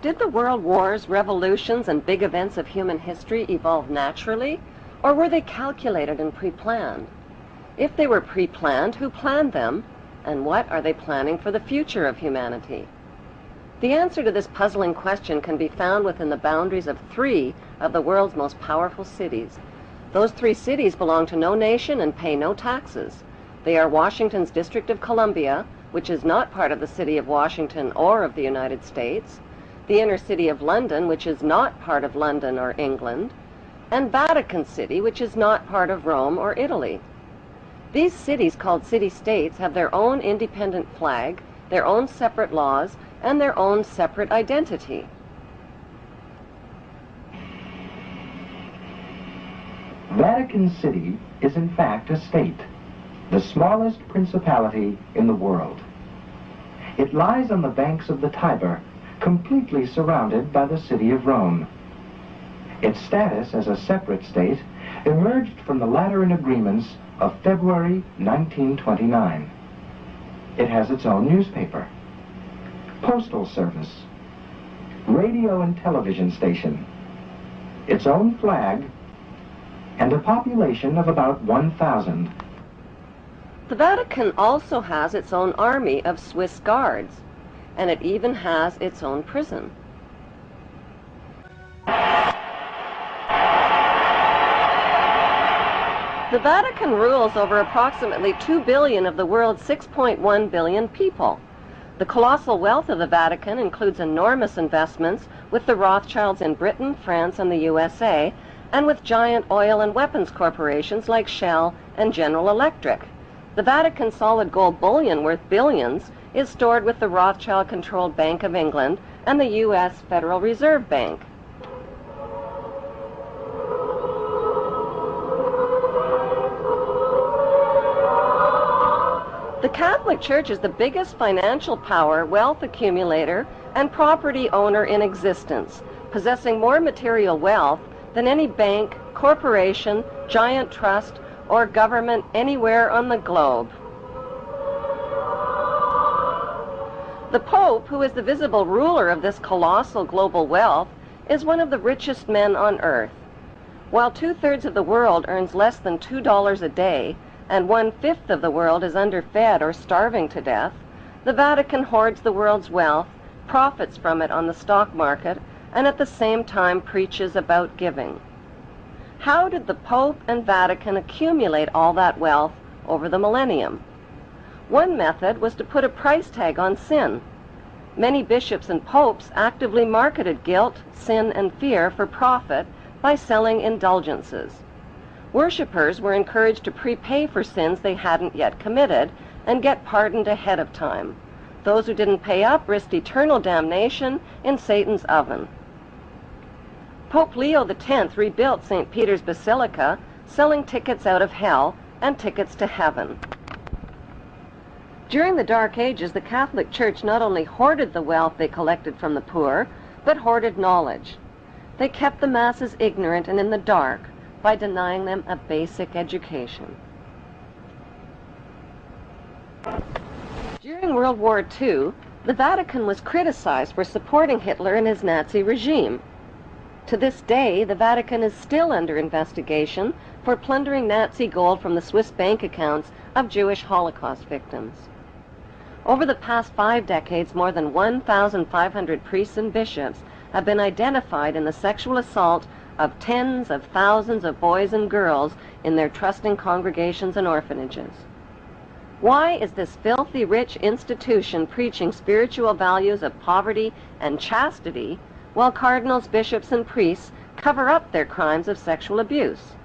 Did the world wars, revolutions, and big events of human history evolve naturally, or were they calculated and pre-planned? If they were pre-planned, who planned them, and what are they planning for the future of humanity? The answer to this puzzling question can be found within the boundaries of 3 of the world's most powerful cities. Those 3 cities belong to no nation and pay no taxes. They are Washington's District of Columbia, which is not part of the city of Washington or of the United States, the inner city of London, which is not part of London or England, and Vatican City, which is not part of Rome or Italy. These cities, called city-states, have their own independent flag, their own separate laws, and their own separate identity. Vatican City is in fact a state, the smallest principality in the world. It lies on the banks of the Tiber, completely surrounded by the city of Rome. Its status as a separate state emerged from the Lateran Agreements of February 1929. It has its own newspaper, postal service, radio and television station, its own flag, and a population of about 1,000. The Vatican also has its own army of Swiss guards, and it even has its own prison. The Vatican rules over approximately 2 billion of the world's 6.1 billion people. The colossal wealth of the Vatican includes enormous investments with the Rothschilds in Britain, France, and the USA, and with giant oil and weapons corporations like Shell and General Electric. The Vatican solid gold bullion worth billions is stored with the Rothschild-controlled Bank of England and the U.S. Federal Reserve Bank. The Catholic Church is the biggest financial power, wealth accumulator, and property owner in existence, possessing more material wealth than any bank, corporation, giant trust, or government anywhere on the globe. The Pope, who is the visible ruler of this colossal global wealth, is one of the richest men on earth. While 2/3 of the world earns less than $2 a day, and 1/5 of the world is underfed or starving to death, the Vatican hoards the world's wealth, profits from it on the stock market, and at the same time preaches about giving. How did the Pope and Vatican accumulate all that wealth over the millennium? One method was to put a price tag on sin. Many bishops and popes actively marketed guilt, sin, and fear for profit by selling indulgences. Worshippers were encouraged to prepay for sins they hadn't yet committed and get pardoned ahead of time. Those who didn't pay up risked eternal damnation in Satan's oven. Pope Leo X rebuilt St. Peter's Basilica, selling tickets out of hell and tickets to heaven. During the Dark Ages, the Catholic Church not only hoarded the wealth they collected from the poor, but hoarded knowledge. They kept the masses ignorant and in the dark by denying them a basic education. During World War II, the Vatican was criticized for supporting Hitler and his Nazi regime. To this day, the Vatican is still under investigation for plundering Nazi gold from the Swiss bank accounts of Jewish Holocaust victims. Over the past 5 decades, more than 1,500 priests and bishops have been identified in the sexual assault of tens of thousands of boys and girls in their trusting congregations and orphanages. Why is this filthy rich institution preaching spiritual values of poverty and chastity while cardinals, bishops, and priests cover up their crimes of sexual abuse?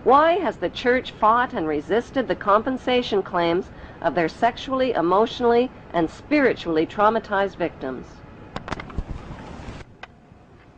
Why has the Church fought and resisted the compensation claims of their sexually, emotionally, and spiritually traumatized victims?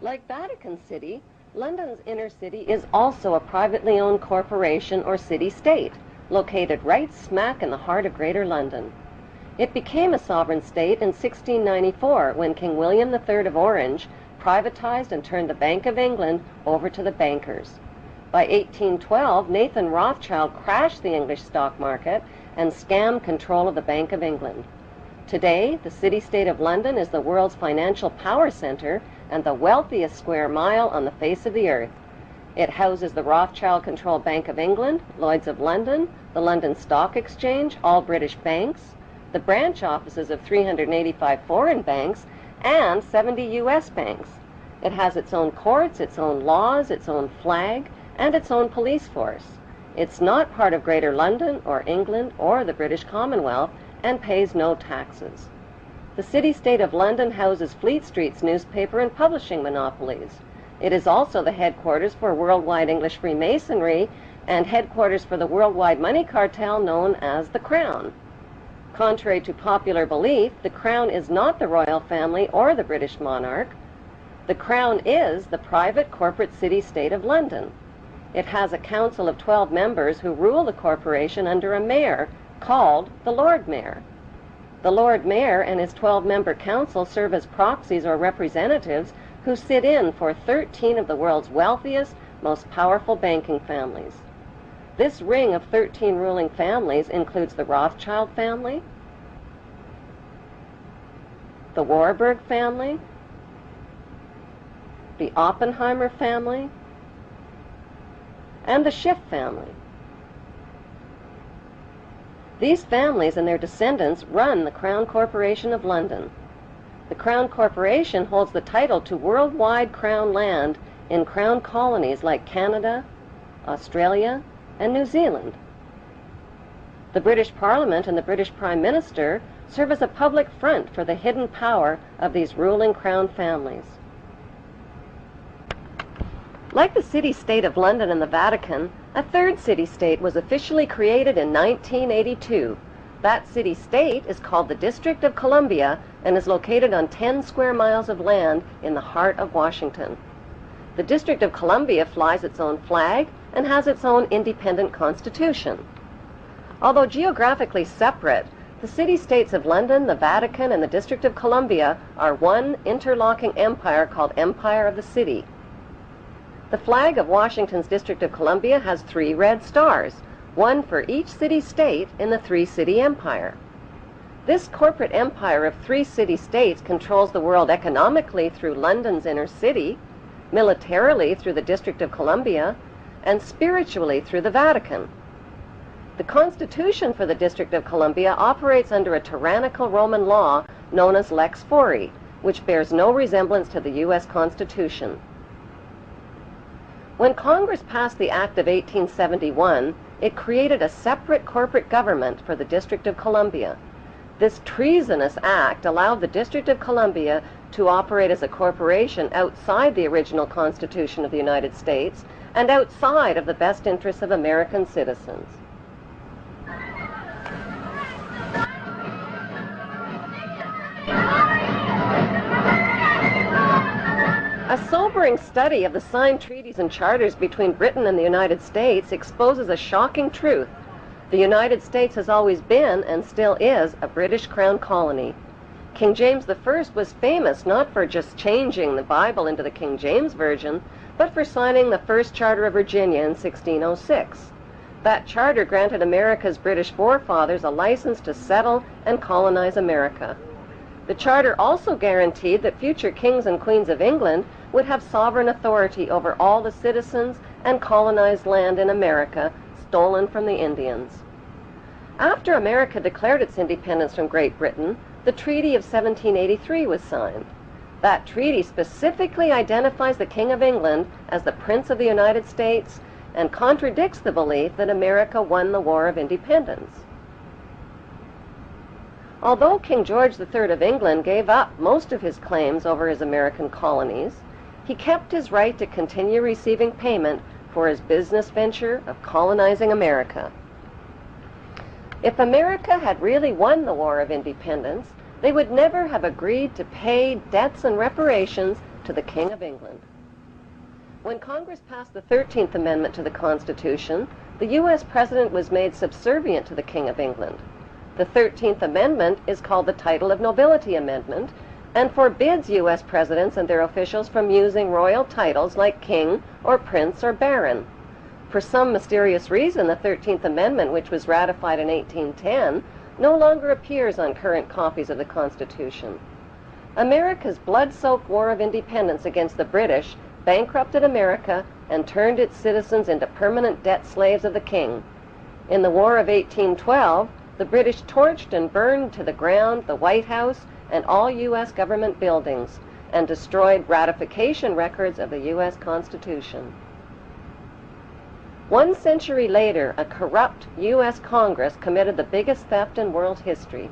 Like Vatican City, London's inner city is also a privately owned corporation or city-state, located right smack in the heart of Greater London. It became a sovereign state in 1694 when King William III of Orange privatized and turned the Bank of England over to the bankers. By 1812, Nathan Rothschild crashed the English stock market and scammed control of the Bank of England. Today, the city-state of London is the world's financial power center and the wealthiest square mile on the face of the earth. It houses the Rothschild-controlled Bank of England, Lloyd's of London, the London Stock Exchange, all British banks, the branch offices of 385 foreign banks, and 70 U.S. banks. It has its own courts, its own laws, its own flag, and its own police force. It's not part of Greater London or England or the British Commonwealth and pays no taxes. The city-state of London houses Fleet Street's newspaper and publishing monopolies. It is also the headquarters for worldwide English Freemasonry and headquarters for the worldwide money cartel known as the Crown. Contrary to popular belief, the Crown is not the royal family or the British monarch. The Crown is the private corporate city-state of London. It has a council of 12 members who rule the corporation under a mayor called the Lord Mayor. The Lord Mayor and his 12-member council serve as proxies or representatives who sit in for 13 of the world's wealthiest, most powerful banking families. This ring of 13 ruling families includes the Rothschild family, the Warburg family, the Oppenheimer family, and the Schiff family. These families and their descendants run the Crown Corporation of London. The Crown Corporation holds the title to worldwide Crown land in Crown colonies like Canada, Australia, and New Zealand. The British Parliament and the British Prime Minister serve as a public front for the hidden power of these ruling Crown families. Like the city-state of London and the Vatican, a third city-state was officially created in 1982. That city-state is called the District of Columbia and is located on 10 square miles of land in the heart of Washington. The District of Columbia flies its own flag and has its own independent constitution. Although geographically separate, the city-states of London, the Vatican, and the District of Columbia are one interlocking empire called Empire of the City. The flag of Washington's District of Columbia has 3 red stars, one for each city-state in the 3-city empire. This corporate empire of 3 city-states controls the world economically through London's inner city, militarily through the District of Columbia, and spiritually through the Vatican. The Constitution for the District of Columbia operates under a tyrannical Roman law known as Lex Fori, which bears no resemblance to the U.S. Constitution. When Congress passed the Act of 1871, it created a separate corporate government for the District of Columbia. This treasonous act allowed the District of Columbia to operate as a corporation outside the original Constitution of the United States and outside of the best interests of American citizens. A sobering study of the signed treaties and charters between Britain and the United States exposes a shocking truth. The United States has always been, and still is, a British Crown colony. King James I was famous not for just changing the Bible into the King James Version, but for signing the First Charter of Virginia in 1606. That charter granted America's British forefathers a license to settle and colonize America. The charter also guaranteed that future kings and queens of England would have sovereign authority over all the citizens and colonized land in America stolen from the Indians. After America declared its independence from Great Britain, the Treaty of 1783 was signed. That treaty specifically identifies the King of England as the Prince of the United States and contradicts the belief that America won the War of Independence. Although King George III of England gave up most of his claims over his American colonies, he kept his right to continue receiving payment for his business venture of colonizing America. If America had really won the War of Independence, they would never have agreed to pay debts and reparations to the King of England. When Congress passed the 13th Amendment to the Constitution, the U.S. President was made subservient to the King of England. The 13th Amendment is called the Title of Nobility Amendment and forbids U.S. presidents and their officials from using royal titles like king or prince or baron. For some mysterious reason, the 13th Amendment, which was ratified in 1810, no longer appears on current copies of the Constitution. America's blood-soaked War of Independence against the British bankrupted America and turned its citizens into permanent debt slaves of the King. In the War of 1812, the British torched and burned to the ground the White House and all U.S. government buildings, and destroyed ratification records of the U.S. Constitution. 1 century later, a corrupt U.S. Congress committed the biggest theft in world history.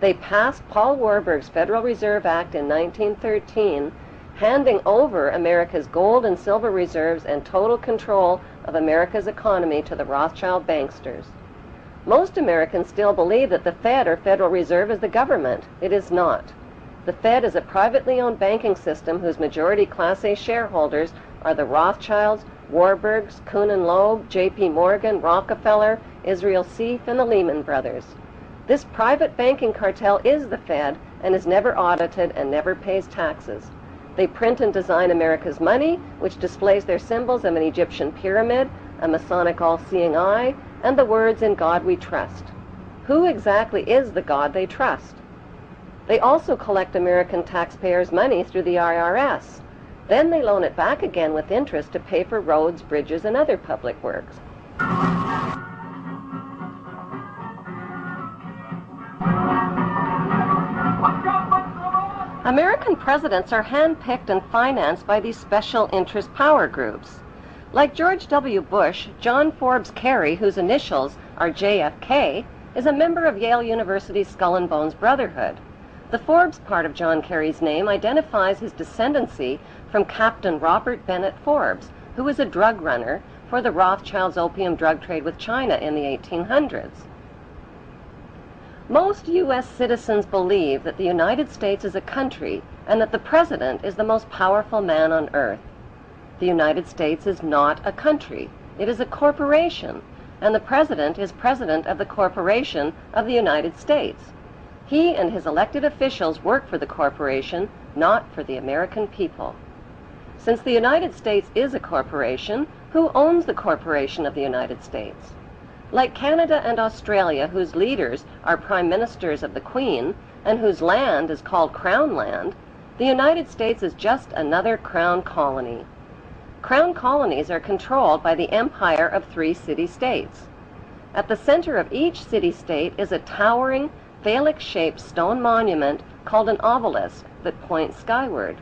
They passed Paul Warburg's Federal Reserve Act in 1913, handing over America's gold and silver reserves and total control of America's economy to the Rothschild banksters. Most Americans still believe that the Fed, or Federal Reserve, is the government. It is not. The Fed is a privately owned banking system whose majority Class A shareholders are the Rothschilds, Warburgs, Kuhn and Loeb, J.P. Morgan, Rockefeller, Israel Seif, and the Lehman Brothers. This private banking cartel is the Fed and is never audited and never pays taxes. They print and design America's money, which displays their symbols of an Egyptian pyramid, a Masonic all-seeing eye, and the words "In God We Trust." Who exactly is the God they trust? They also collect American taxpayers' money through the IRS. Then they loan it back again with interest to pay for roads, bridges, and other public works. American presidents are handpicked and financed by these special interest power groups. Like George W. Bush, John Forbes Kerry, whose initials are JFK, is a member of Yale University's Skull and Bones Brotherhood. The Forbes part of John Kerry's name identifies his descendancy from Captain Robert Bennett Forbes, who was a drug runner for the Rothschilds' opium drug trade with China in the 1800s. Most U.S. citizens believe that the United States is a country and that the president is the most powerful man on earth. The United States is not a country. It is a corporation, and the president is president of the corporation of the United States. He and his elected officials work for the corporation, not for the American people. Since the United States is a corporation, who owns the corporation of the United States? Like Canada and Australia, whose leaders are prime ministers of the Queen, and whose land is called Crown Land, the United States is just another Crown colony. Crown colonies are controlled by the empire of 3 city-states. At the center of each city-state is a towering, phallic-shaped stone monument called an obelisk that points skyward.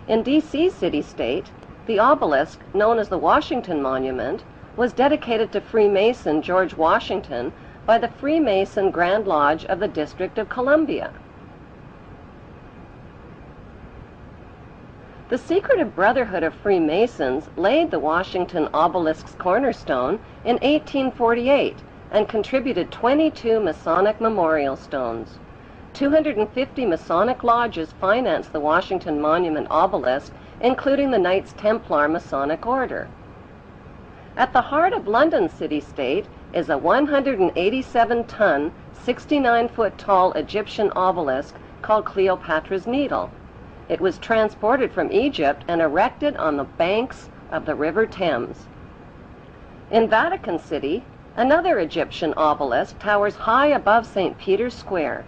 In D.C. city-state, the obelisk, known as the Washington Monument, was dedicated to Freemason George Washington by the Freemason Grand Lodge of the District of Columbia. The secretive Brotherhood of Freemasons laid the Washington obelisk's cornerstone in 1848 and contributed 22 Masonic memorial stones. 250 Masonic lodges financed the Washington Monument obelisk, including the Knights Templar Masonic Order. At the heart of London city-state is a 187-ton, 69-foot-tall Egyptian obelisk called Cleopatra's Needle. It was transported from Egypt and erected on the banks of the River Thames. In Vatican City, another Egyptian obelisk towers high above St. Peter's Square.